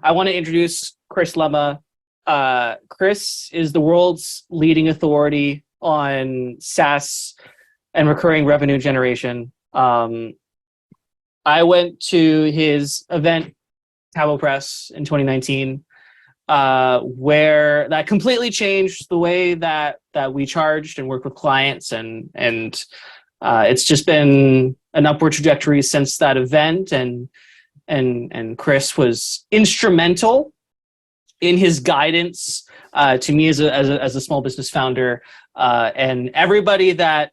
I want to introduce Chris Lema. Chris is the world's leading authority on SaaS and recurring revenue generation. I went to his event, TablePress, in 2019, where that completely changed the way that we charged and worked with clients, and it's just been an upward trajectory since that event. And Chris was instrumental in his guidance to me as a small business founder, and everybody that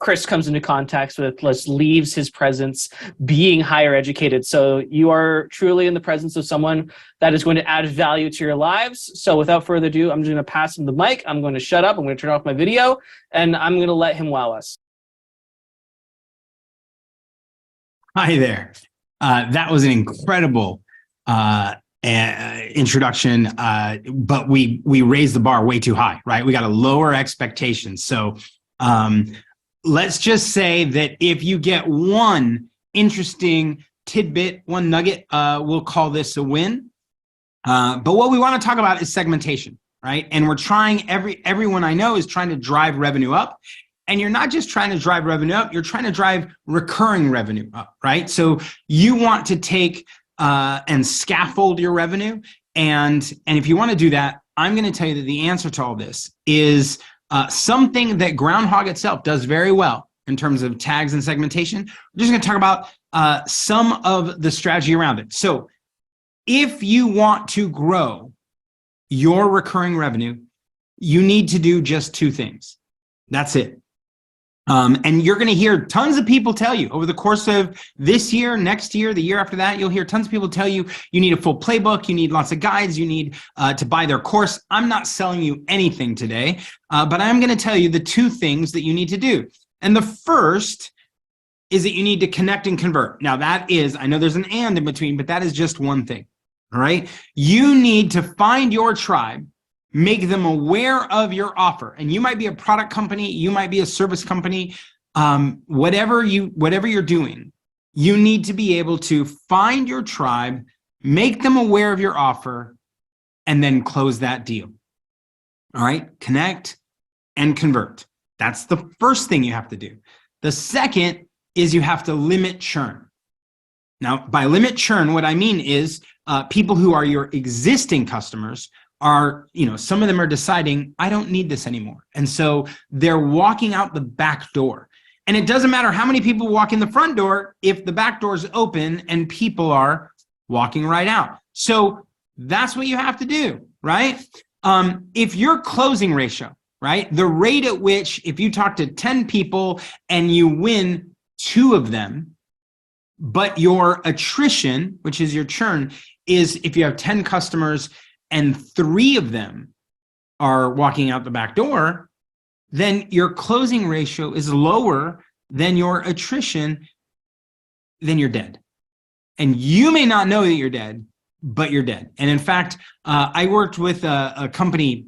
Chris comes into contact with leaves his presence being higher educated. So you are truly in the presence of someone that is going to add value to your lives. So without further ado, I'm just going to pass him the mic. I'm going to shut up. I'm going to turn off my video, and I'm going to let him wow us. Hi there. That was an incredible introduction, but we raised the bar way too high, right? We got to lower expectations. So let's just say that if you get one interesting tidbit, one nugget, we'll call this a win. But what we want to talk about is segmentation, right? And we're trying, everyone I know is trying to drive revenue up. And you're not just trying to drive revenue up, you're trying to drive recurring revenue up, right? So you want to take and scaffold your revenue. And if you want to do that, I'm going to tell you that the answer to all this is something that Groundhogg itself does very well in terms of tags and segmentation. We're just going to talk about some of the strategy around it. So if you want to grow your recurring revenue, you need to do just two things. That's it. And you're going to hear tons of people tell you over the course of this year, next year, the year after that, you'll hear tons of people tell you, you need a full playbook, you need lots of guides, you need to buy their course. I'm not selling you anything today, but I'm going to tell you the two things that you need to do. And the first is that you need to connect and convert. Now that is, I know there's an and in between, but that is just one thing, all right? You need to find your tribe, make them aware of your offer. And you might be a product company, you might be a service company, whatever you're doing, you need to be able to find your tribe, make them aware of your offer, and then close that deal. All right, connect and convert. That's the first thing you have to do. The second is you have to limit churn. Now, by limit churn, what I mean is people who are your existing customers are, some of them are deciding, I don't need this anymore. And so they're walking out the back door. And it doesn't matter how many people walk in the front door if the back door is open and people are walking right out. So that's what you have to do, right? If your closing ratio, right, the rate at which if you talk to 10 people and you win 2 of them, but your attrition, which is your churn, is if you have 10 customers and 3 of them are walking out the back door, then your closing ratio is lower than your attrition, then you're dead. And you may not know that you're dead, but you're dead. And in fact, I worked with a company,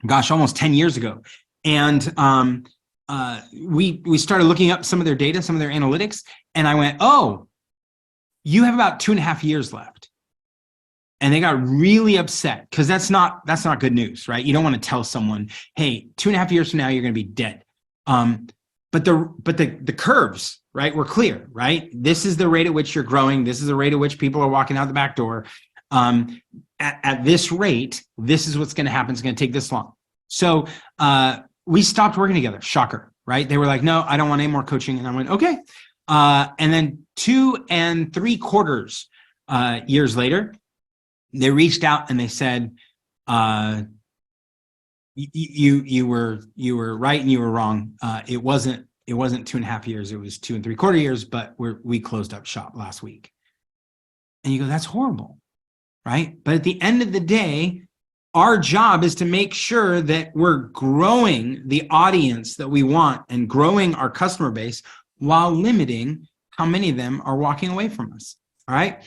almost 10 years ago. And we started looking up some of their data, some of their analytics. And I went, oh, you have about 2.5 years left. And they got really upset because that's not good news, right? You don't want to tell someone, hey, 2.5 years from now, you're going to be dead. But the curves, right, were clear, right? This is the rate at which you're growing. This is the rate at which people are walking out the back door. At this rate, this is what's going to happen. It's going to take this long. So we stopped working together. Shocker, right? They were like, no, I don't want any more coaching. And I went, okay. And then 2 3/4 years later, they reached out and they said, you were right and you were wrong. It wasn't 2.5 years. It was 2 3/4 years, but we closed up shop last week. And you go, that's horrible, right? But at the end of the day, our job is to make sure that we're growing the audience that we want and growing our customer base while limiting how many of them are walking away from us, all right?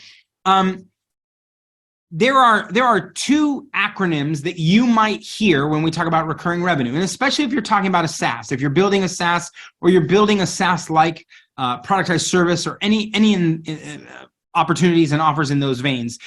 There are 2 acronyms that you might hear when we talk about recurring revenue, and especially if you're talking about a SaaS, if you're building a SaaS or you're building a SaaS-like productized service or any opportunities and offers in those veins.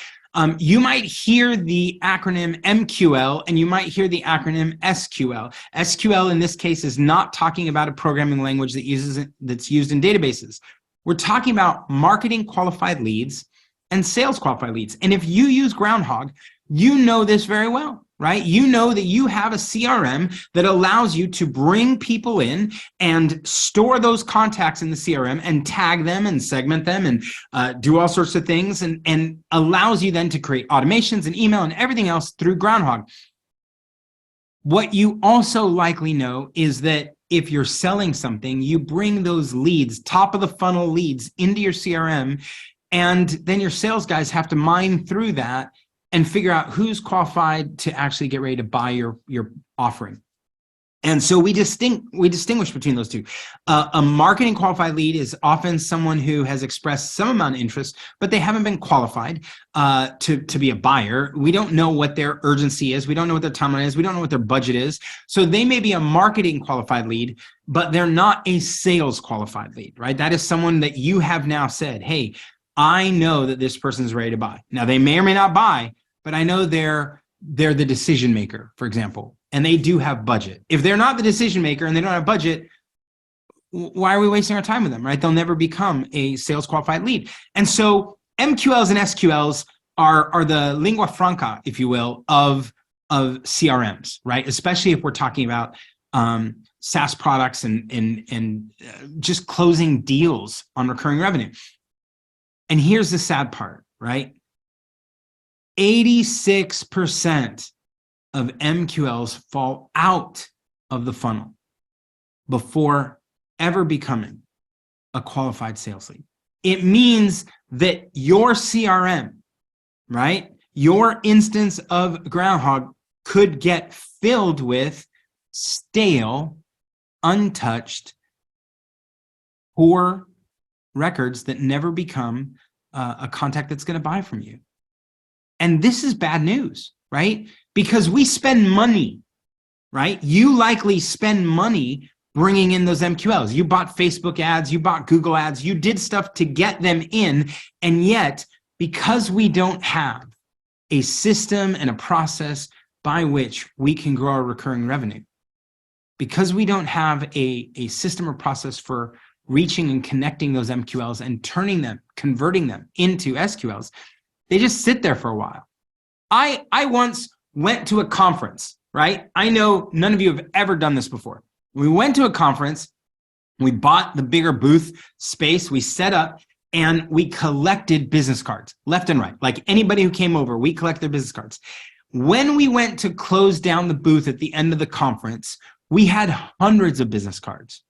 You might hear the acronym MQL and you might hear the acronym SQL. SQL in this case is not talking about a programming language that's used in databases. We're talking about marketing qualified leads and sales qualified leads. And if you use Groundhogg, you know this very well, right? You know that you have a CRM that allows you to bring people in and store those contacts in the CRM and tag them and segment them and do all sorts of things, and allows you then to create automations and email and everything else through Groundhogg. What you also likely know is that if you're selling something, you bring those leads, top of the funnel leads, into your CRM, and then your sales guys have to mine through that and figure out who's qualified to actually get ready to buy your offering. And so we distinguish between those two. A marketing qualified lead is often someone who has expressed some amount of interest, but they haven't been qualified to be a buyer. We don't know what their urgency is. We don't know what their timeline is. We don't know what their budget is. So they may be a marketing qualified lead, but they're not a sales qualified lead, right? That is someone that you have now said, hey, I know that this person's ready to buy. Now they may or may not buy, but I know they're the decision maker, for example, and they do have budget. If they're not the decision maker and they don't have budget, why are we wasting our time with them, right? They'll never become a sales qualified lead. And so MQLs and SQLs are the lingua franca, if you will, of CRMs, right? Especially if we're talking about SaaS products and just closing deals on recurring revenue. And here's the sad part, right? 86% of MQLs fall out of the funnel before ever becoming a qualified sales lead. It means that your CRM, right, your instance of Groundhogg could get filled with stale, untouched, poor records that never become a contact that's going to buy from you. And this is bad news, right? Because we spend money, right? You likely spend money bringing in those MQLs. You bought Facebook ads, you bought Google ads, you did stuff to get them in. And yet, because we don't have a system and a process by which we can grow our recurring revenue, because we don't have a system or process for reaching and connecting those MQLs and turning them, converting them into SQLs, they just sit there for a while. I once went to a conference, right? I know none of you have ever done this before. We went to a conference, we bought the bigger booth space, we set up, and we collected business cards left and right. Like anybody who came over, we collect their business cards. When we went to close down the booth at the end of the conference, we had hundreds of business cards.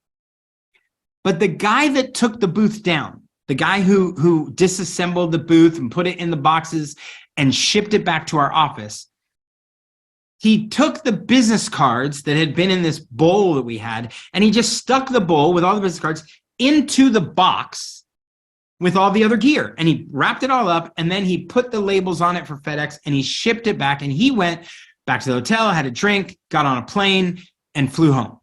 But the guy that took the booth down, the guy who disassembled the booth and put it in the boxes and shipped it back to our office, he took the business cards that had been in this bowl that we had, and he just stuck the bowl with all the business cards into the box with all the other gear. And he wrapped it all up, and then he put the labels on it for FedEx, and he shipped it back, and he went back to the hotel, had a drink, got on a plane, and flew home.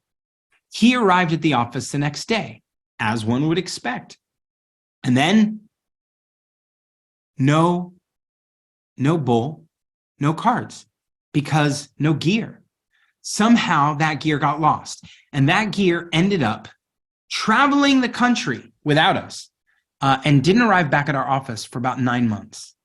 He arrived at the office the next day, as one would expect. And then no bowl, no cards, because no gear. Somehow that gear got lost, and that gear ended up traveling the country without us and didn't arrive back at our office for about 9 months.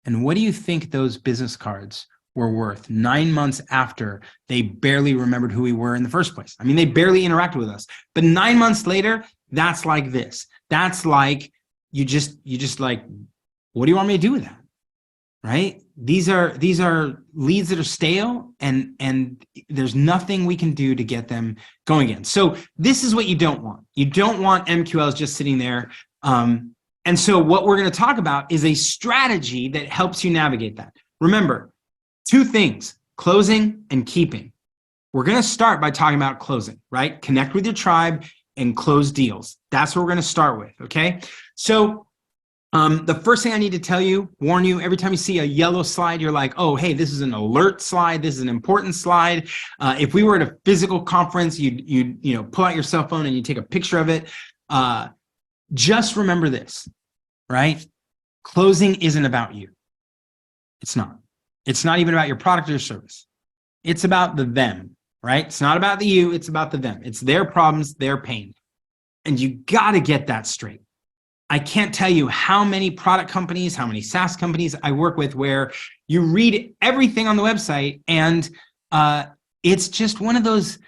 And what do you think those business cards were worth 9 months after they barely remembered who we were in the first place? I mean, they barely interacted with us. But 9 months later, that's like this. That's like you just like, what do you want me to do with that? Right? These are leads that are stale, and there's nothing we can do to get them going again. So this is what you don't want. You don't want MQLs just sitting there. And so what we're going to talk about is a strategy that helps you navigate that. Remember, 2 things: closing and keeping. We're going to start by talking about closing, right? Connect with your tribe and close deals. That's what we're going to start with, okay? So the first thing I need to tell you, warn you, every time you see a yellow slide, you're like, oh, hey, this is an alert slide. This is an important slide. If we were at a physical conference, you'd pull out your cell phone and you take a picture of it. Just remember this, right? Closing isn't about you. It's not. It's not even about your product or service. It's about the them, right? It's not about the you, it's about the them. It's their problems, their pain. And you got to get that straight. I can't tell you how many product companies, how many SaaS companies I work with where you read everything on the website and it's just one of those,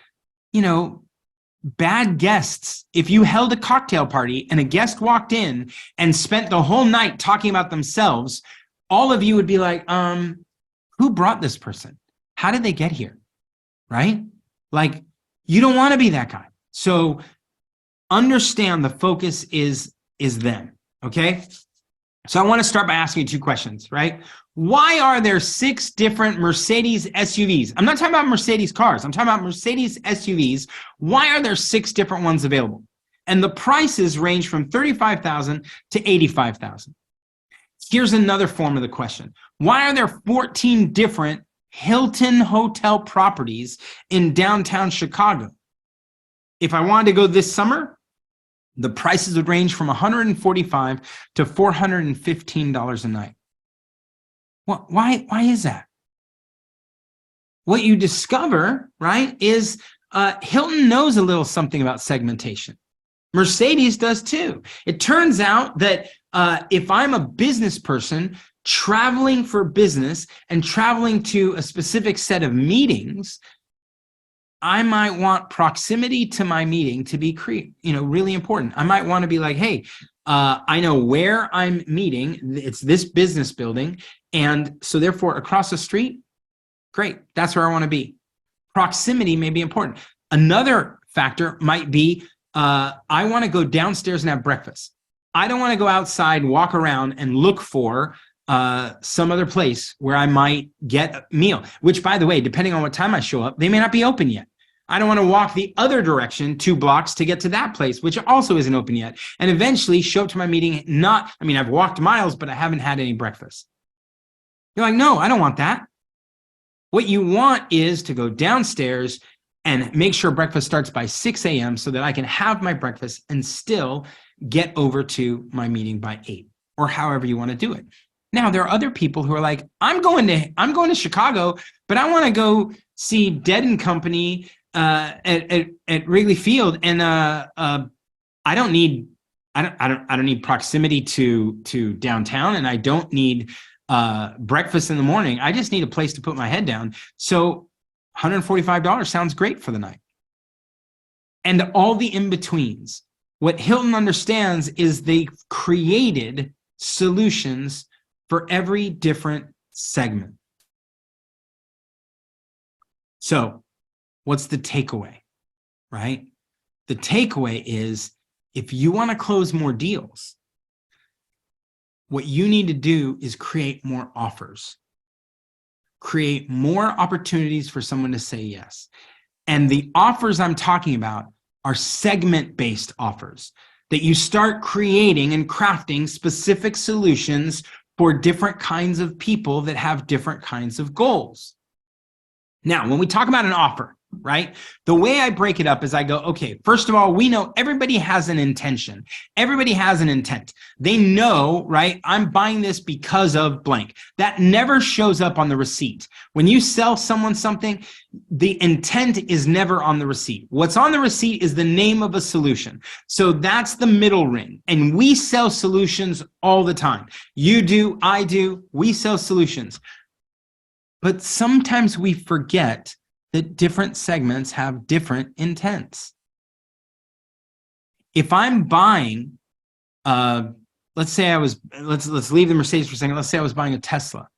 bad guests. If you held a cocktail party and a guest walked in and spent the whole night talking about themselves, all of you would be like, who brought this person? How did they get here? Right? Like, you don't want to be that guy. So understand the focus is them. Okay. So I want to start by asking you two questions, right? Why are there 6 different Mercedes SUVs? I'm not talking about Mercedes cars. I'm talking about Mercedes SUVs. Why are there 6 different ones available? And the prices range from $35,000 to $85,000. Here's another form of the question. Why are there 14 different Hilton hotel properties in downtown Chicago? If I wanted to go this summer, the prices would range from $145 to $415 a night. Why is that? What you discover, right, is Hilton knows a little something about segmentation. Mercedes does too. It turns out that if I'm a business person traveling for business and traveling to a specific set of meetings, I might want proximity to my meeting to be really important. I might want to be like, hey, I know where I'm meeting. It's this business building. And so therefore across the street, great. That's where I want to be. Proximity may be important. Another factor might be, I want to go downstairs and have breakfast. I don't want to go outside, walk around and look for some other place where I might get a meal, which, by the way, depending on what time I show up, they may not be open yet. I don't want to walk the other direction 2 blocks to get to that place, which also isn't open yet, and eventually show up to my meeting I've walked miles, but I haven't had any breakfast. You're like, no, I don't want that. What you want is to go downstairs and make sure breakfast starts by 6 a.m. so that I can have my breakfast and still get over to my meeting by 8, or however you want to do it. Now, there are other people who are like, I'm going to Chicago, but I want to go see Dead & Company at Wrigley Field, and I don't need proximity to downtown, and I don't need breakfast in the morning. I just need a place to put my head down. So $145 sounds great for the night. And all the in-betweens. What Hilton understands is they created solutions for every different segment. So what's the takeaway, right? The takeaway is, if you want to close more deals, what you need to do is create more offers, create more opportunities for someone to say yes. And the offers I'm talking about are segment-based offers that you start creating and crafting specific solutions for different kinds of people that have different kinds of goals. Now, when we talk about an offer, right? The way I break it up is I go, okay, first of all, we know everybody has an intention. Everybody has an intent. They know, right? I'm buying this because of blank. That never shows up on the receipt. When you sell someone something, the intent is never on the receipt. What's on the receipt is the name of a solution. So that's the middle ring. And we sell solutions all the time. You do, I do, we sell solutions. But sometimes we forget that different segments have different intents. If I'm buying, let's leave the Mercedes for a second. Let's say I was buying a Tesla.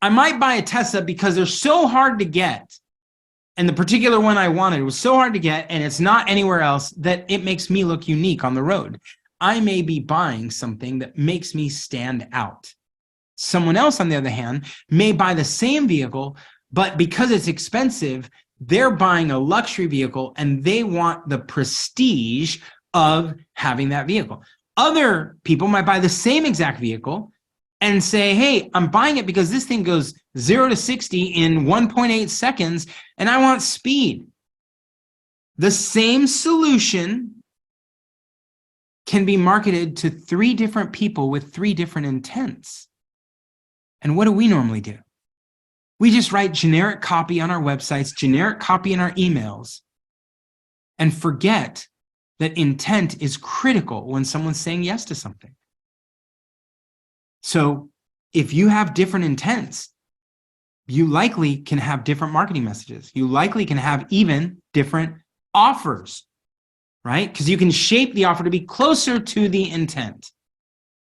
I might buy a Tesla because they're so hard to get. And the particular one I wanted was so hard to get, and it's not anywhere else, that it makes me look unique on the road. I may be buying something that makes me stand out. Someone else, on the other hand, may buy the same vehicle, but because it's expensive, they're buying a luxury vehicle and they want the prestige of having that vehicle. Other people might buy the same exact vehicle and say, hey, I'm buying it because this thing goes 0 to 60 in 1.8 seconds and I want speed. The same solution can be marketed to 3 different people with 3 different intents. And what do we normally do? We just write generic copy on our websites, generic copy in our emails, and forget that intent is critical when someone's saying yes to something. So if you have different intents, you likely can have different marketing messages. You likely can have even different offers, right? Because you can shape the offer to be closer to the intent.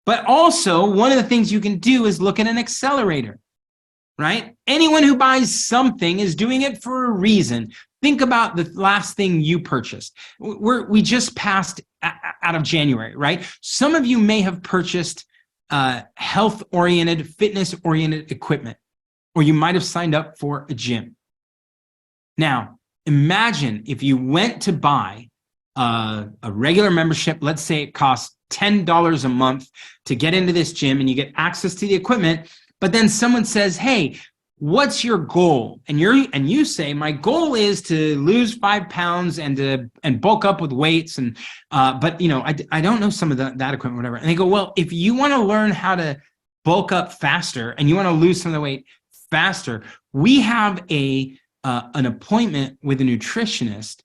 But also, one of the things you can do is look at an accelerator, right? Anyone who buys something is doing it for a reason. Think about the last thing you purchased. We just passed out of January, right? Some of you may have purchased health-oriented, fitness-oriented equipment, or you might have signed up for a gym. Now, imagine if you went to buy a regular membership. Let's say it costs $10 a month to get into this gym and you get access to the equipment, but then someone says, hey, what's your goal? And you say, my goal is to lose 5 pounds and bulk up with weights. And but I don't know some of that equipment, whatever. And they go, well, if you want to learn how to bulk up faster and you want to lose some of the weight faster, we have an appointment with a nutritionist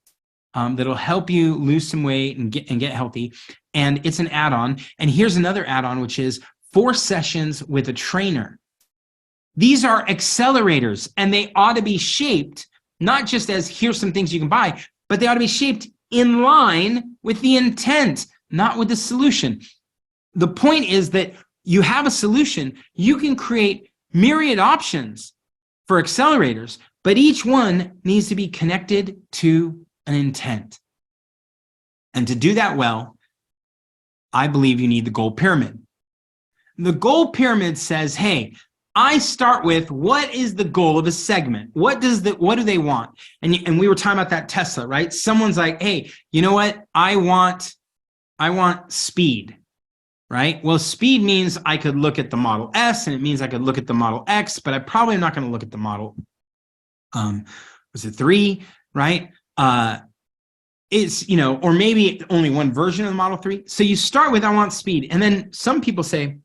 that'll help you lose some weight and get healthy. And it's an add-on. And here's another add-on, which is 4 sessions with a trainer. These are accelerators, and they ought to be shaped, not just as here's some things you can buy, but they ought to be shaped in line with the intent, not with the solution. The point is that you have a solution. You can create myriad options for accelerators, but each one needs to be connected to an intent. And to do that well, I believe you need the goal pyramid. The goal pyramid says, hey, I start with what is the goal of a segment? What do they want? And we were talking about that Tesla, right? Someone's like, hey, you know what? I want speed, right? Well, speed means I could look at the Model S and it means I could look at the Model X, but I probably am not going to look at the Model, was it 3, right? It's, or maybe only one version of the Model 3. So you start with, I want speed. And then some people say,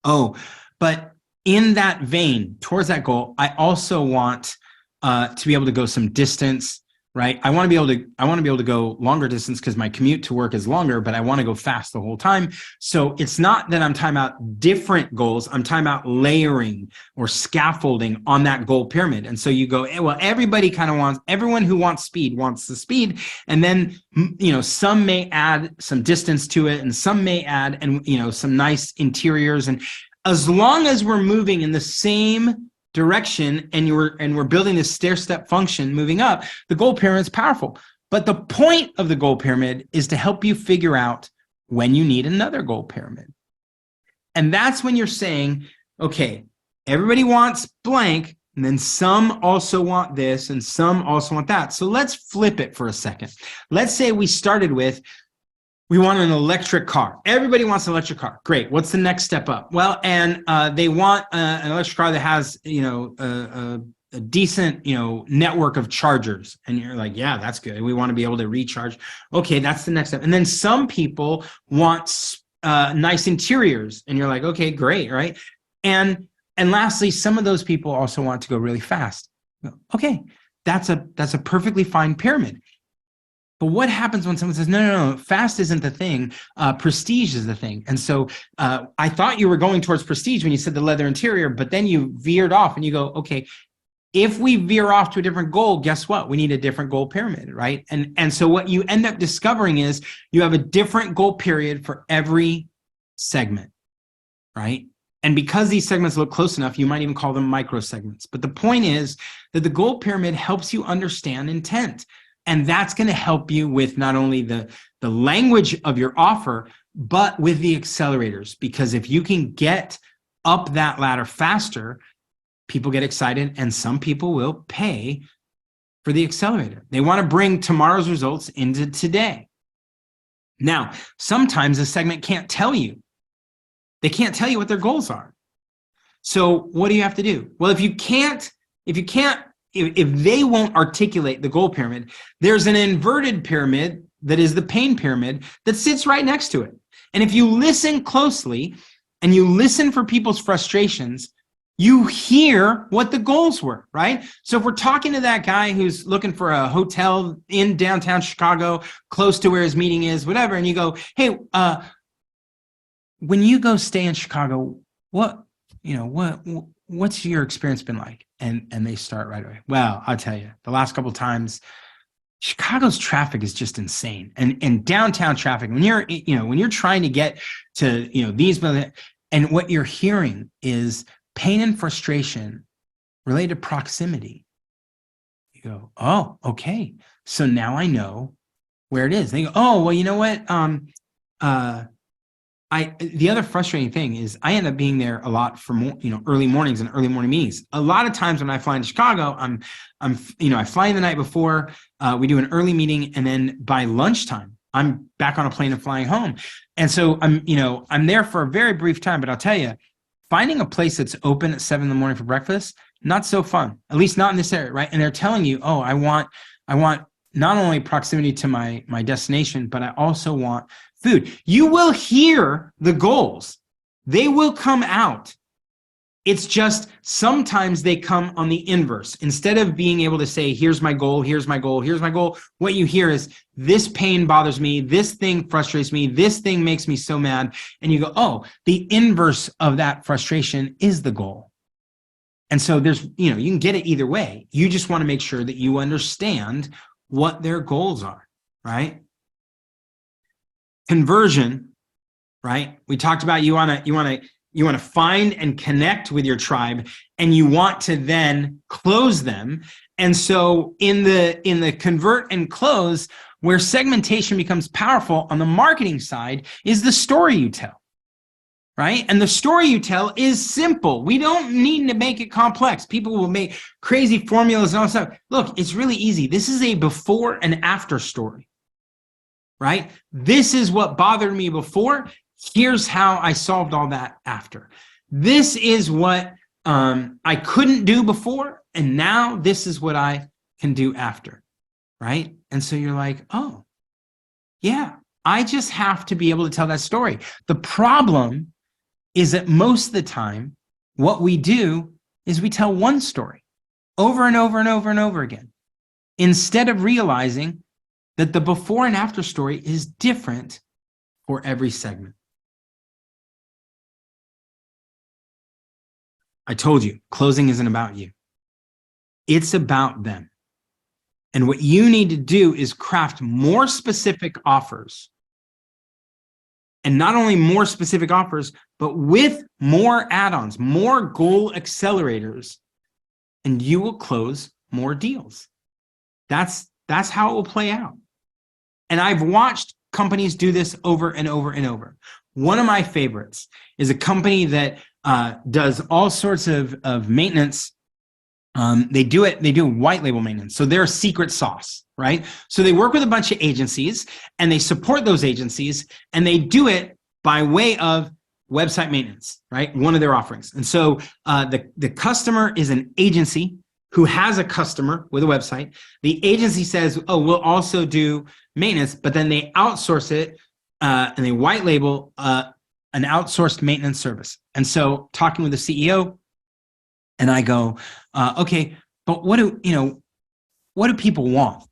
oh, but in that vein, towards that goal, I also want to be able to go some distance, right? I want to be able to go longer distance because my commute to work is longer, but I want to go fast the whole time. So it's not that I'm talking about different goals. I'm talking about layering or scaffolding on that goal pyramid. And so you go, well, everyone who wants speed wants the speed. And then, some may add some distance to it and some may add, some nice interiors. And as long as we're moving in the same direction and we're building this stair-step function moving up, the goal pyramid is powerful. But the point of the goal pyramid is to help you figure out when you need another goal pyramid. And that's when you're saying, okay, everybody wants blank, and then some also want this and some also want that. So let's flip it for a second. Let's say we started with, we want an electric car. Everybody wants an electric car. Great. What's the next step up? Well, and they want an electric car that has, a decent, network of chargers. And you're like, yeah, that's good. We want to be able to recharge. Okay, that's the next step. And then some people want nice interiors. And you're like, okay, great, right? And lastly, some of those people also want to go really fast. Okay, that's a perfectly fine pyramid. But what happens when someone says, no, fast isn't the thing, prestige is the thing. And so I thought you were going towards prestige when you said the leather interior, but then you veered off and you go, okay, if we veer off to a different goal, guess what? We need a different goal pyramid, right? And so what you end up discovering is you have a different goal period for every segment, right? And because these segments look close enough, you might even call them micro segments. But the point is that the goal pyramid helps you understand intent. And that's going to help you with not only the language of your offer, but with the accelerators. Because if you can get up that ladder faster, people get excited and some people will pay for the accelerator. They want to bring tomorrow's results into today. Now, sometimes a segment can't tell you. They can't tell you what their goals are. So what do you have to do? Well, if they won't articulate the goal pyramid, there's an inverted pyramid that is the pain pyramid that sits right next to it. And if you listen closely and you listen for people's frustrations, you hear what the goals were, right? So if we're talking to that guy who's looking for a hotel in downtown Chicago, close to where his meeting is, whatever, and you go, hey, when you go stay in Chicago, what's your experience been like? And they start right away. Well, I'll tell you, the last couple of times, Chicago's traffic is just insane. And downtown traffic, when you're trying to get to, these, and what you're hearing is pain and frustration related to proximity. You go, oh, okay. So now I know where it is. They go, oh, well, you know what? The other frustrating thing is I end up being there a lot for early mornings and early morning meetings. A lot of times when I fly into Chicago, I fly in the night before, we do an early meeting, and then by lunchtime, I'm back on a plane and flying home. And so I'm there for a very brief time, but I'll tell you, finding a place that's open at 7 a.m. for breakfast, not so fun, at least not in this area, right? And they're telling you, oh, I want not only proximity to my destination, but I also want food. You will hear the goals. They will come out. It's just sometimes they come on the inverse. Instead of being able to say, here's my goal, here's my goal, here's my goal, what you hear is, this pain bothers me, this thing frustrates me, this thing makes me so mad. And you go, oh, the inverse of that frustration is the goal. And so there's, you can get it either way. You just want to make sure that you understand what their goals are, right? Conversion, right? We talked about you want to find and connect with your tribe, and you want to then close them. And so in the convert and close, where segmentation becomes powerful on the marketing side is the story you tell, right? And the story you tell is simple. We don't need to make it complex. People will make crazy formulas and all that stuff. Look, it's really easy. This is a before and after story, right? This is what bothered me before. Here's how I solved all that after. This is what I couldn't do before, and now this is what I can do after, right? And so you're like, oh, yeah, I just have to be able to tell that story. The problem is that most of the time, what we do is we tell one story over and over and over and over again, instead of realizing that the before and after story is different for every segment. I told you, closing isn't about you. It's about them. And what you need to do is craft more specific offers. And not only more specific offers, but with more add-ons, more goal accelerators, and you will close more deals. That's how it will play out. And I've watched companies do this over and over and over. One of my favorites is a company that does all sorts of maintenance. They do white label maintenance. So they're a secret sauce, right? So they work with a bunch of agencies and they support those agencies, and they do it by way of website maintenance, right? One of their offerings. And so the customer is an agency who has a customer with a website. The agency says, oh, we'll also do maintenance, but then they outsource it and they white label an outsourced maintenance service. And so talking with the CEO, and I go, okay, but what do people want,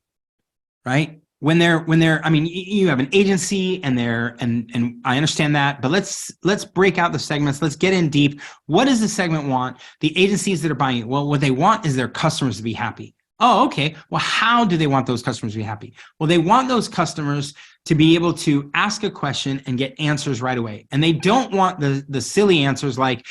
right? When they're, I mean, you have an agency and and I understand that, but let's break out the segments. Let's get in deep. What does the segment want? The agencies that are buying it, well, what they want is their customers to be happy. Oh, okay. Well, how do they want those customers to be happy? Well, they want those customers to be able to ask a question and get answers right away. And they don't want the silly answers like,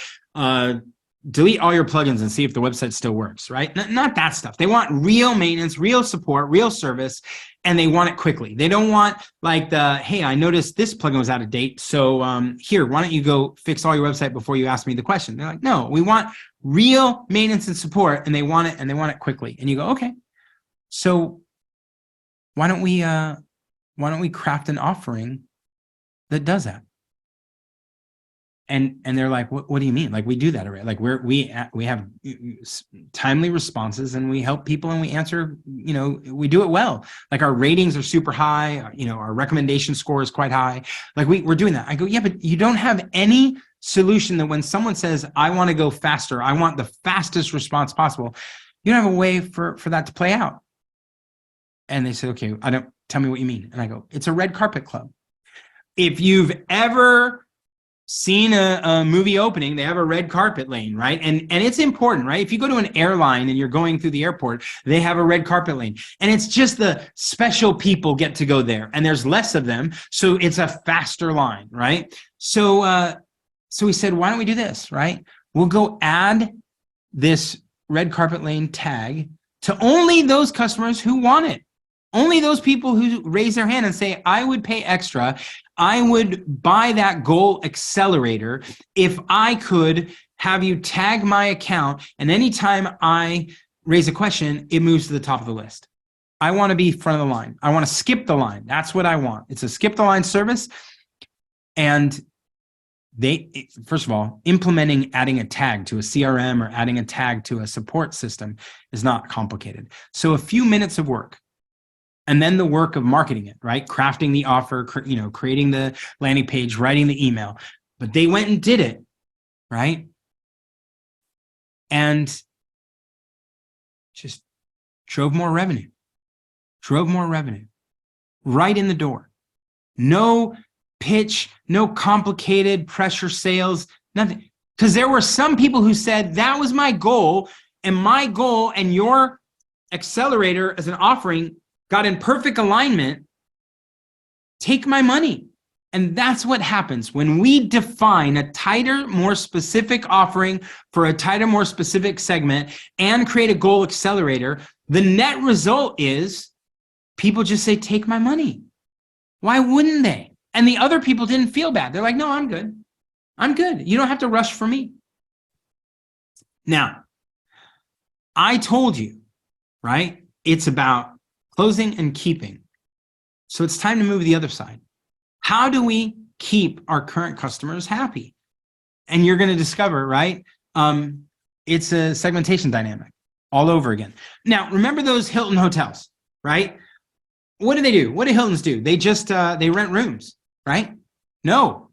delete all your plugins and see if the website still works, right? Not that stuff. They want real maintenance, real support, real service, and they want it quickly. They don't want like hey, I noticed this plugin was out of date, so here, why don't you go fix all your website before you ask me the question? They're like, no, we want real maintenance and support, and they want it quickly. And you go, okay, so why don't we craft an offering that does that? And they're like, what do you mean? Like, we do that already. Like, we have timely responses, and we help people, and we answer, we do it well. Like, our ratings are super high. Our recommendation score is quite high. Like, we're doing that. I go, yeah, but you don't have any solution that when someone says, I want to go faster, I want the fastest response possible, you don't have a way for that to play out. And they said, okay, tell me what you mean. And I go, it's a red carpet club. If you've ever seen a movie opening, they have a red carpet lane, right? And it's important, right? If you go to an airline and you're going through the airport, they have a red carpet lane. And it's just the special people get to go there. And there's less of them. So it's a faster line, right? So we said, why don't we do this, right? We'll go add this red carpet lane tag to only those customers who want it. Only those people who raise their hand and say, I would pay extra. I would buy that goal accelerator if I could have you tag my account, and anytime I raise a question, it moves to the top of the list. I want to be front of the line. I want to skip the line. That's what I want. It's a skip the line service. And first of all, implementing adding a tag to a CRM or adding a tag to a support system is not complicated. So a few minutes of work. And then the work of marketing it, right? Crafting the offer, creating the landing page, writing the email. But they went and did it, right? And just drove more revenue right in the door. No pitch, no complicated pressure sales, nothing. Because there were some people who said, that was my goal, and your accelerator as an offering got in perfect alignment. Take my money. And that's what happens when we define a tighter, more specific offering for a tighter, more specific segment and create a goal accelerator. The net result is people just say, take my money. Why wouldn't they? And the other people didn't feel bad. They're like, no, I'm good. I'm good. You don't have to rush for me. Now, I told you, right? It's about closing and keeping. So it's time to move to the other side. How do we keep our current customers happy? And you're going to discover, right? It's a segmentation dynamic all over again. Now, remember those Hilton hotels, right? What do? What do Hiltons do? They just, they rent rooms, right? No.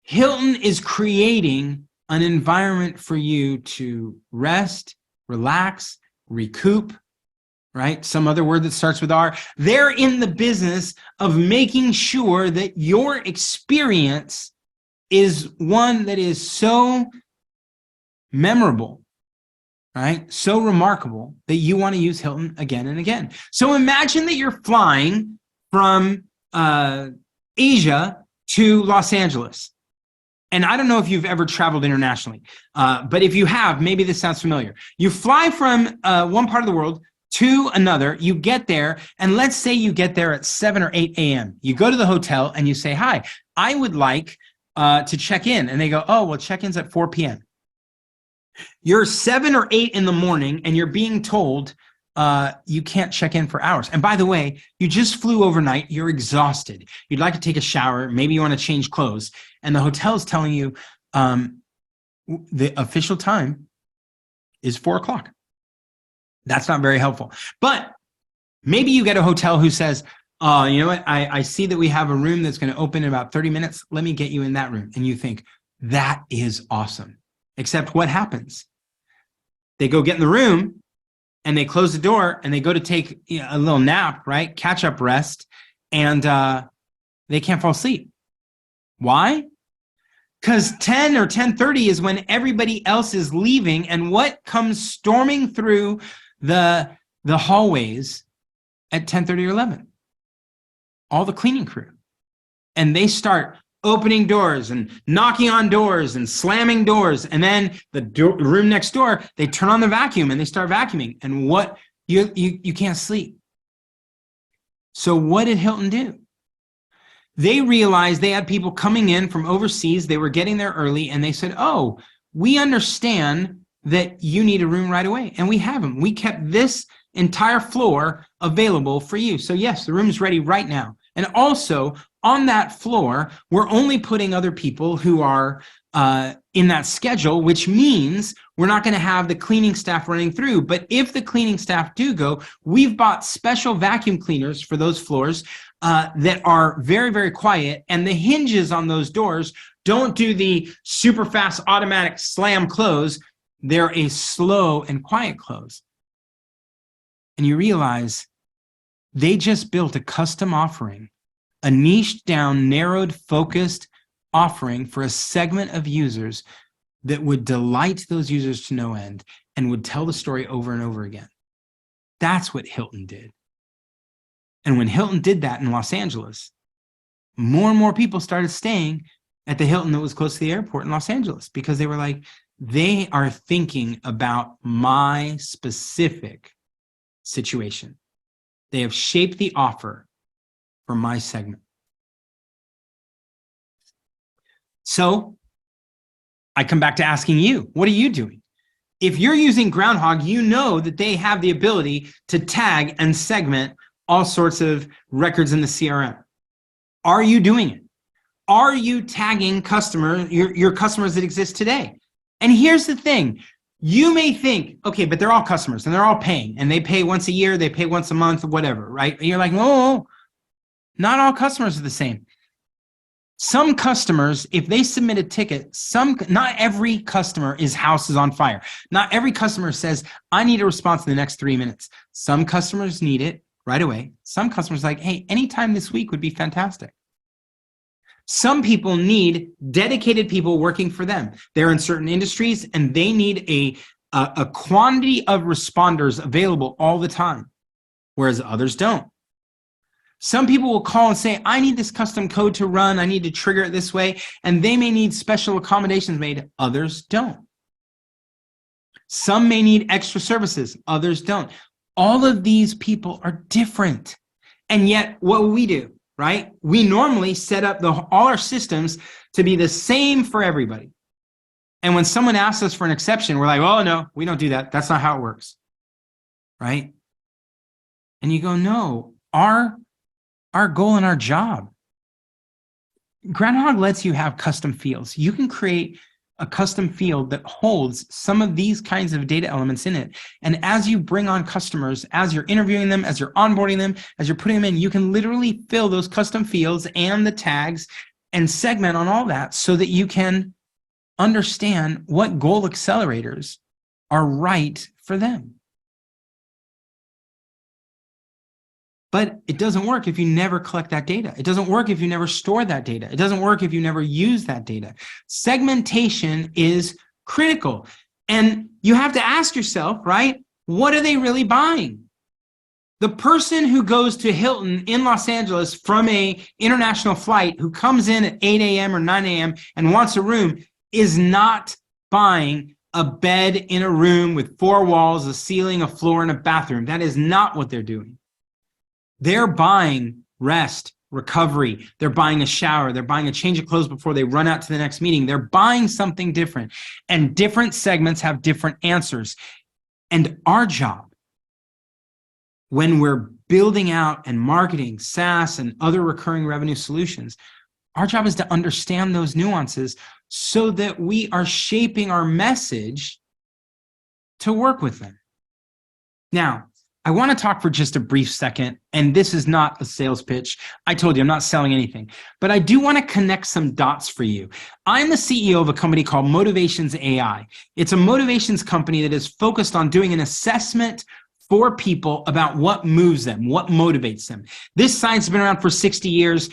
Hilton is creating an environment for you to rest, relax, recoup, right? Some other word that starts with R. They're in the business of making sure that your experience is one that is so memorable, right? So remarkable that you want to use Hilton again and again. So imagine that you're flying from Asia to Los Angeles. And I don't know if you've ever traveled internationally, but if you have, maybe this sounds familiar. You fly from one part of the world to another, you get there, and let's say you get there at 7 or 8 a.m. You go to the hotel and you say, hi, I would like to check in. And they go, oh, well, check-in's at 4 p.m. You're 7 or 8 in the morning and you're being told you can't check in for hours. And by the way, you just flew overnight, you're exhausted. You'd like to take a shower, maybe you want to change clothes. And the hotel is telling you the official time is 4 o'clock. That's not very helpful. But maybe you get a hotel who says, you know what, I see that we have a room that's going to open in about 30 minutes. Let me get you in that room. And you think, that is awesome. Except what happens? They go get in the room and they close the door and they go to take a little nap, right? Catch up rest. And they can't fall asleep. Why? Because 10 or 10:30 is when everybody else is leaving. And what comes storming through the hallways at 10:30 or 11? All the cleaning crew. And they start opening doors and knocking on doors and slamming doors. And then the room next door, they turn on the vacuum and they start vacuuming. And what you can't sleep. So what did Hilton do? They realized they had people coming in from overseas. They were getting there early and they said, oh, we understand that you need a room right away. And we have them. We kept this entire floor available for you. So yes, the room is ready right now. And also on that floor, we're only putting other people who are in that schedule, which means we're not going to have the cleaning staff running through. But if the cleaning staff do go, we've bought special vacuum cleaners for those floors that are very, very quiet. And the hinges on those doors don't do the super fast automatic slam close. They're a slow and quiet close. And you realize they just built a custom offering, a niched down, narrowed, focused offering for a segment of users that would delight those users to no end and would tell the story over and over again. That's what Hilton did. And when Hilton did that in Los Angeles, more and more people started staying at the Hilton that was close to the airport in Los Angeles because they were like, they are thinking about my specific situation. They have shaped the offer for my segment. So I come back to asking you, what are you doing? If you're using Groundhogg, you know that they have the ability to tag and segment all sorts of records in the CRM. Are you doing it? Are you tagging your customers that exist today? And here's the thing. You may think, okay, but they're all customers and they're all paying and they pay once a year, they pay once a month, whatever, right? And you're like, no, not all customers are the same. Some customers, if they submit a ticket, not every customer is house is on fire. Not every customer says, I need a response in the next 3 minutes. Some customers need it right away. Some customers are like, hey, anytime this week would be fantastic. Some people need dedicated people working for them. They're in certain industries and they need a quantity of responders available all the time, whereas others don't. Some people will call and say, I need this custom code to run. I need to trigger it this way. And they may need special accommodations made. Others don't. Some may need extra services. Others don't. All of these people are different. And yet what we do, right? We normally set up all our systems to be the same for everybody. And when someone asks us for an exception, we're like, oh, no, we don't do that. That's not how it works, right? And you go, no, our goal and our job. Groundhogg lets you have custom fields. You can create a custom field that holds some of these kinds of data elements in it. And as you bring on customers, as you're interviewing them, as you're onboarding them, as you're putting them in, you can literally fill those custom fields and the tags and segment on all that so that you can understand what goal accelerators are right for them. But it doesn't work if you never collect that data. It doesn't work if you never store that data. It doesn't work if you never use that data. Segmentation is critical. And you have to ask yourself, right? What are they really buying? The person who goes to Hilton in Los Angeles from an international flight who comes in at 8 a.m. or 9 a.m. and wants a room is not buying a bed in a room with 4 walls, a ceiling, a floor, and a bathroom. That is not what they're doing. They're buying rest, recovery. They're buying a shower. They're buying a change of clothes before they run out to the next meeting. They're buying something different. And different segments have different answers. And our job, when we're building out and marketing SaaS and other recurring revenue solutions, our job is to understand those nuances so that we are shaping our message to work with them. Now, I want to talk for just a brief second, and this is not a sales pitch. I told you I'm not selling anything, but I do want to connect some dots for you. I'm the CEO of a company called Motivations AI. It's a motivations company that is focused on doing an assessment for people about what moves them, what motivates them. This science has been around for 60 years.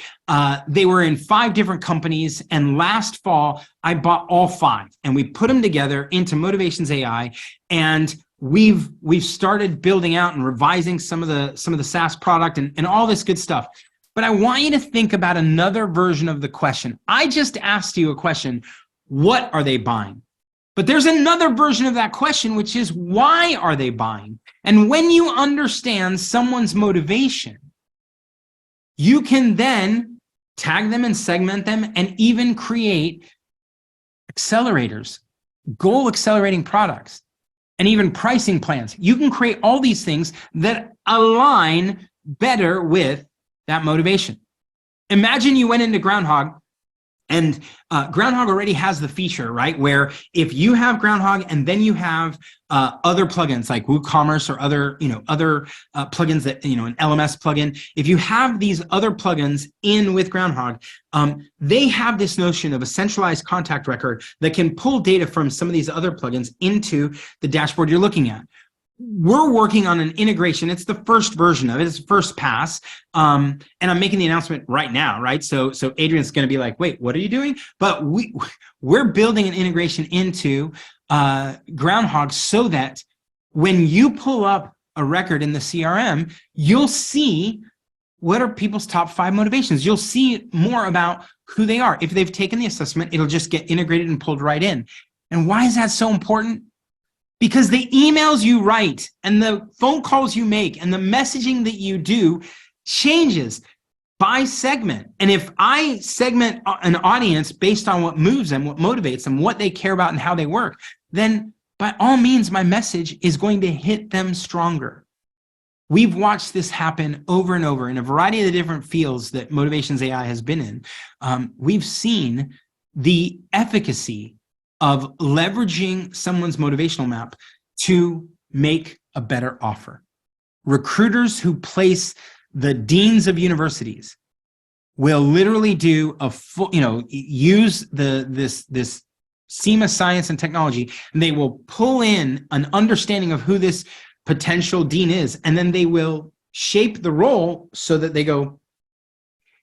They were in 5 different companies, and last fall, I bought all 5, and we put them together into Motivations AI, and we've started building out and revising some of the SaaS product and all this good stuff. But I want you to think about another version of the question. I just asked you a question, what are they buying? But there's another version of that question, which is why are they buying? And when you understand someone's motivation, you can then tag them and segment them and even create accelerators, goal accelerating products, and even pricing plans. You can create all these things that align better with that motivation. Imagine you went into Groundhogg, and Groundhogg already has the feature, right? Where if you have Groundhogg and then you have other plugins like WooCommerce or other plugins that, an LMS plugin, if you have these other plugins in with Groundhogg, they have this notion of a centralized contact record that can pull data from some of these other plugins into the dashboard you're looking at. We're working on an integration. It's the first version of it. It's the first pass. And I'm making the announcement right now, right? So Adrian's going to be like, wait, what are you doing? But we're building an integration into Groundhogg so that when you pull up a record in the CRM, you'll see what are people's top 5 motivations. You'll see more about who they are. If they've taken the assessment, it'll just get integrated and pulled right in. And why is that so important? Because the emails you write and the phone calls you make and the messaging that you do changes by segment. And if I segment an audience based on what moves them, what motivates them, what they care about and how they work, then by all means, my message is going to hit them stronger. We've watched this happen over and over in a variety of the different fields that Motivations AI has been in. We've seen the efficacy of leveraging someone's motivational map to make a better offer. Recruiters who place the deans of universities will literally do a full, use this SEMA science and technology, and they will pull in an understanding of who this potential dean is, and then they will shape the role so that they go,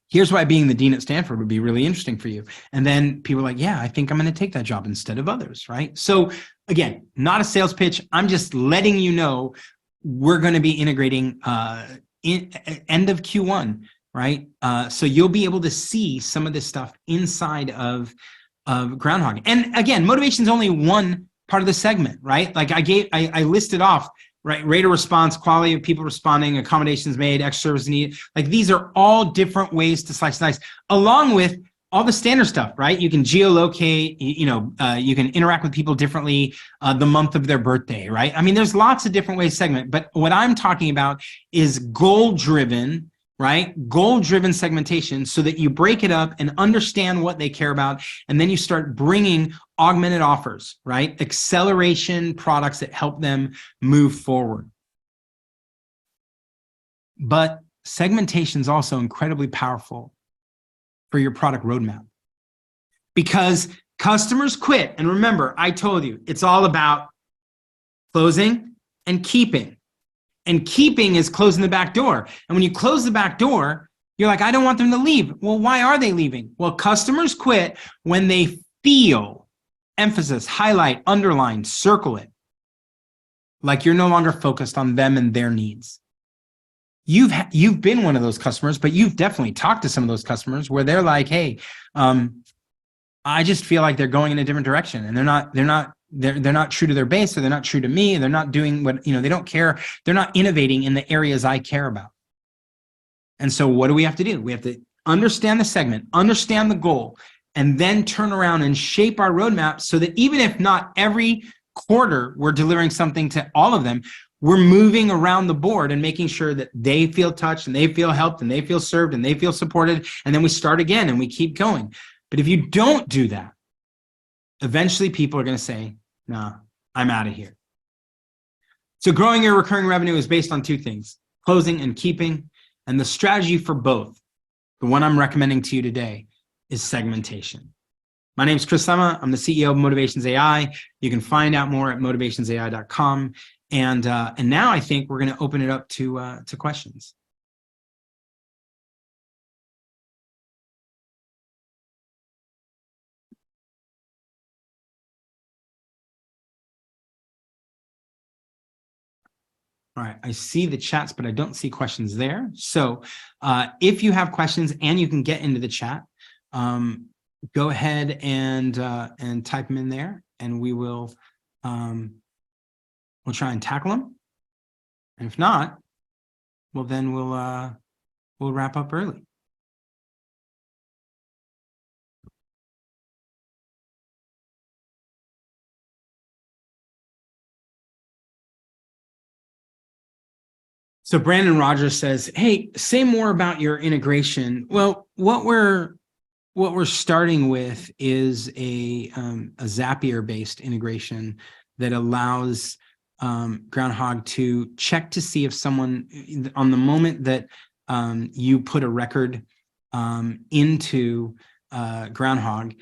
here's why being the dean at Stanford would be really interesting for you. And then people are like, yeah, I think I'm going to take that job instead of others, right? So again, not a sales pitch. I'm just letting you know we're going to be integrating end of Q1, right? So you'll be able to see some of this stuff inside of Groundhogg. And again, motivation is only one part of the segment, right? Like I listed off, right? Rate of response, quality of people responding, accommodations made, extra service needed. Like these are all different ways to slice and dice, along with all the standard stuff, right? You can geolocate, you can interact with people differently, the month of their birthday, right? I mean, there's lots of different ways to segment, but what I'm talking about is goal-driven, right? Goal-driven segmentation so that you break it up and understand what they care about, and then you start bringing augmented offers, right? Acceleration products that help them move forward. But segmentation is also incredibly powerful for your product roadmap because customers quit. And remember, I told you, it's all about closing and keeping. And keeping is closing the back door. And when you close the back door, you're like, I don't want them to leave. Well, why are they leaving? Well, customers quit when they feel, emphasis, highlight, underline, circle it, like you're no longer focused on them and their needs. You've been one of those customers, but you've definitely talked to some of those customers where they're like, hey, I just feel like they're going in a different direction, and they're not true to their base, or they're not true to me, and they're not doing what, they don't care. They're not innovating in the areas I care about. And so what do we have to do? We have to understand the segment, understand the goal, and then turn around and shape our roadmap so that even if not every quarter we're delivering something to all of them, we're moving around the board and making sure that they feel touched and they feel helped and they feel served and they feel supported. And then we start again and we keep going. But if you don't do that, eventually people are going to say, nah, I'm out of here. So growing your recurring revenue is based on 2 things, closing and keeping. And the strategy for both, the one I'm recommending to you today, is segmentation. My name is Chris Lema. I'm the CEO of Motivations AI. You can find out more at motivationsai.com. And now I think we're going to open it up to questions. All right, I see the chats, but I don't see questions there. So if you have questions and you can get into the chat, go ahead and type them in there, and we will we'll try and tackle them. And if not, well, then we'll wrap up early. So Brandon Rogers says, hey, say more about your integration. Well, what we're starting with is a Zapier-based integration that allows Groundhogg to check to see if someone, on the moment that you put a record into Groundhogg,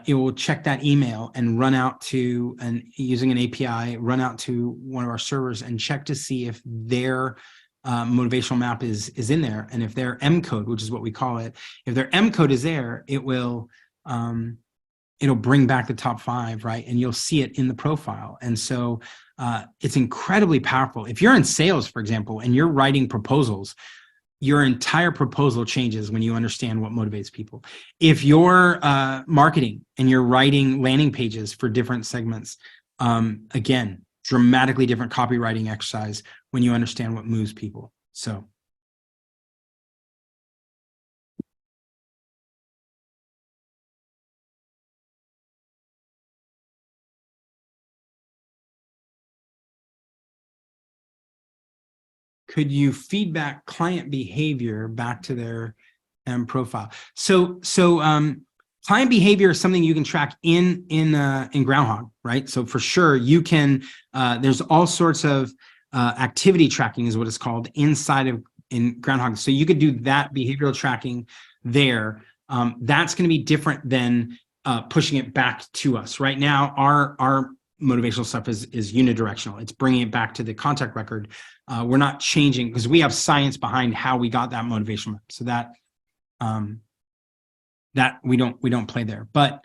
it will check that email and run out to, and using an API, run out to one of our servers and check to see if their motivational map is in there. And if their M code, which is what we call it, if their M code is there, it will, it'll bring back the top 5, right? And you'll see it in the profile. And so it's incredibly powerful. If you're in sales, for example, and you're writing proposals, your entire proposal changes when you understand what motivates people. If you're marketing and you're writing landing pages for different segments, again, dramatically different copywriting exercise when you understand what moves people. So. Could you feedback client behavior back to their profile? So client behavior is something you can track in Groundhogg, right? So for sure you can. There's all sorts of activity tracking is what it's called in Groundhogg. So you could do that behavioral tracking there. That's going to be different than pushing it back to us. Right now, our motivational stuff is unidirectional. It's bringing it back to the contact record. We're not changing because we have science behind how we got that motivational map. So that that we don't play there. But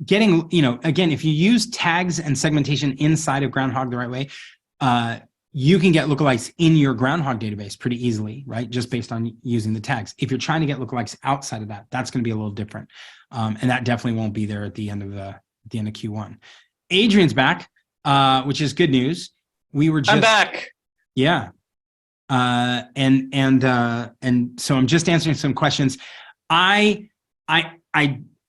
getting, again, if you use tags and segmentation inside of Groundhogg the right way, you can get lookalikes in your Groundhogg database pretty easily, right? Just based on using the tags. If you're trying to get lookalikes outside of that, that's going to be a little different, and that definitely won't be there at the end of Q1. Adrian's back, which is good news. I'm back. Yeah. And so I'm just answering some questions. I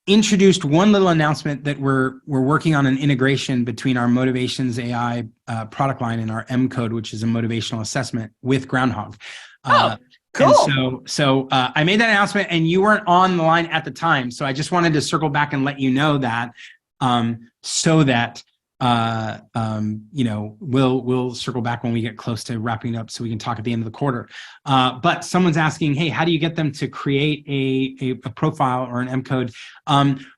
introduced one little announcement that we're working on an integration between our Motivations AI product line and our M code, which is a motivational assessment with Groundhogg. Cool. And so I made that announcement and you weren't on the line at the time. So I just wanted to circle back and let you know that, so that we'll circle back when we get close to wrapping up so we can talk at the end of the quarter. But someone's asking, hey, how do you get them to create a profile or an M code?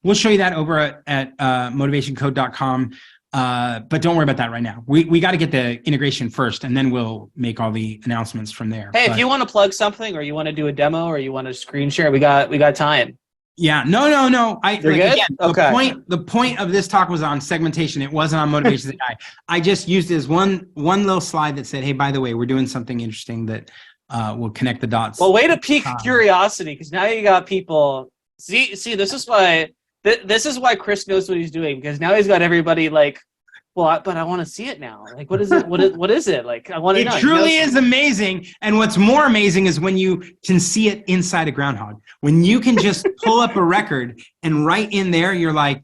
We'll show you that over at motivationcode.com. But don't worry about that right now. We got to get the integration first, and then we'll make all the announcements from there. Hey, if you want to plug something, or you want to do a demo, or you want to screen share, we got time. Yeah, no. You're good? Again, Okay. The point of this talk was on segmentation. It wasn't on motivations AI. I just used it as one little slide that said, hey, by the way, we're doing something interesting that will connect the dots. Well, way to pique curiosity, because now you got people. See, this is why Chris knows what he's doing, because now he's got everybody like, well, but I want to see it now. Like, what is it? What is it? Like, I want to know. It truly is amazing. And what's more amazing is when you can see it inside a Groundhogg. When you can just pull up a record and right in there, you're like,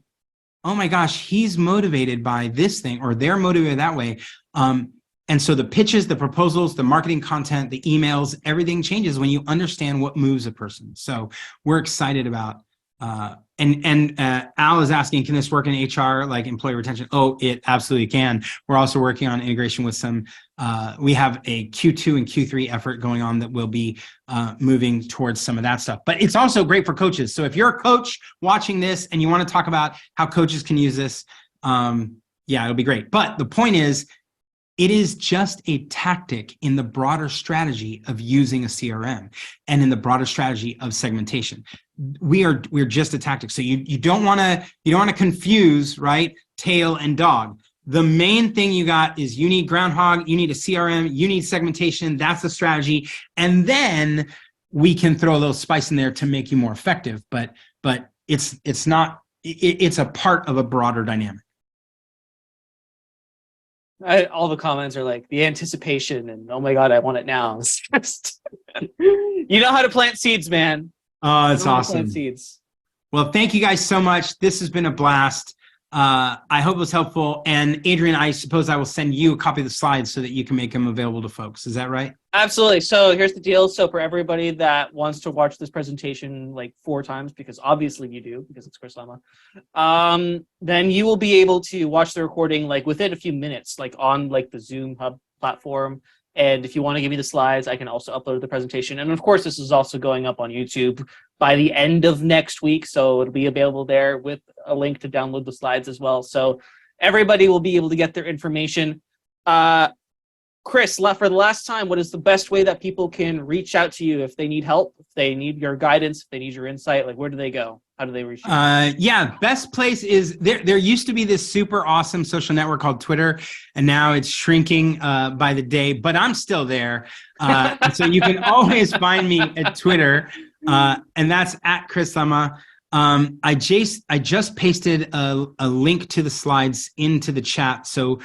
oh my gosh, he's motivated by this thing, or they're motivated that way. And so the pitches, the proposals, the marketing content, the emails, everything changes when you understand what moves a person. So we're excited about. And Al is asking, can this work in HR, like employee retention? Oh, it absolutely can. We're also working on integration with some, we have a Q2 and Q3 effort going on that will be moving towards some of that stuff. But it's also great for coaches. So if you're a coach watching this and you want to talk about how coaches can use this, yeah, it'll be great. But the point is, it is just a tactic in the broader strategy of using a CRM and in the broader strategy of segmentation. We're just a tactic. So you don't want to confuse, right, tail and dog. The main thing you got is you need Groundhogg, you need a CRM, you need segmentation. That's the strategy, and then we can throw a little spice in there to make you more effective. But it's not. It's a part of a broader dynamic. All the comments are like the anticipation and oh my god, I want it now. It's just, you know how to plant seeds, man. Oh, it's awesome. Plant seeds. Well, thank you guys so much. This has been a blast. I hope it was helpful. And Adrian, I suppose I will send you a copy of the slides so that you can make them available to folks. Is that right? Absolutely. So here's the deal. So for everybody that wants to watch this presentation like 4 times, because obviously you do, because it's Chris Lema, then you will be able to watch the recording like within a few minutes, like on like the Zoom Hub platform. And if you want to give me the slides, I can also upload the presentation. And of course, this is also going up on YouTube by the end of next week. So it'll be available there with a link to download the slides as well. So everybody will be able to get their information. Chris, for the last time, what is the best way that people can reach out to you if they need help, if they need your guidance, if they need your insight? Like, where do they go? How do they reach you? Yeah, best place is there used to be this super awesome social network called Twitter, and now it's shrinking by the day, but I'm still there. So you can always find me at Twitter, and that's at Chris Lema. I just pasted a link to the slides into the chat, so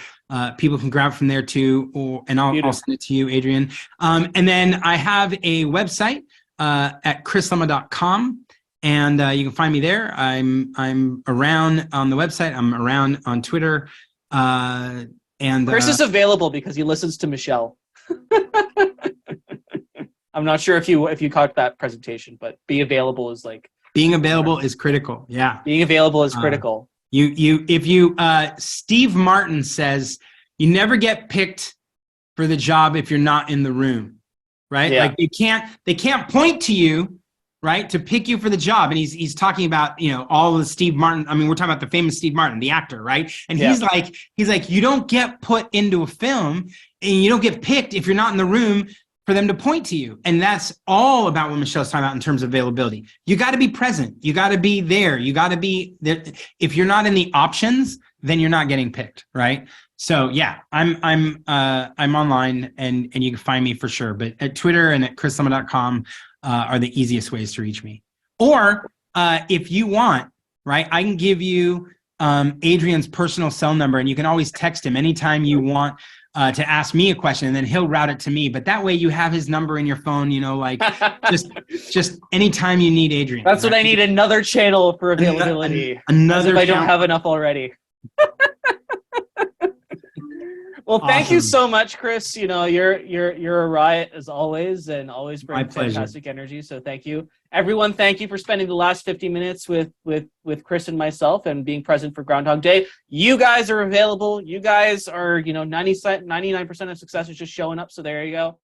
people can grab from there too, and I'll send it to you, Adrian. And then I have a website at chrislema.com, and you can find me there. I'm around on the website. I'm around on Twitter. And Chris is available because he listens to Michelle. I'm not sure if you caught that presentation, but be available is like. Being available is critical. Yeah. Being available is critical. Steve Martin says you never get picked for the job if you're not in the room, right? Yeah. Like they can't point to you, right, to pick you for the job. And he's talking about, all of the Steve Martin. I mean, we're talking about the famous Steve Martin, the actor, right? And he's like, you don't get put into a film and you don't get picked if you're not in the room for them to point to you. And that's all about what Michelle's talking about in terms of availability. You got to be present. You got to be there. You got to be there. If you're not in the options, then you're not getting picked, right? So yeah, I'm online and you can find me for sure. But at Twitter and at chrislema.com are the easiest ways to reach me. Or if you want, right, I can give you Adrian's personal cell number, and you can always text him anytime you want to ask me a question, and then he'll route it to me. But that way you have his number in your phone, like just anytime you need Adrian. That's right? What I need, another channel for availability. Another if I don't have enough already. Well, thank you so much, Chris. You're a riot as always, and always bring fantastic energy. So thank you, everyone. Thank you for spending the last 50 minutes with Chris and myself and being present for Groundhog Day. You guys are available. You guys are 99% of success is just showing up. So there you go.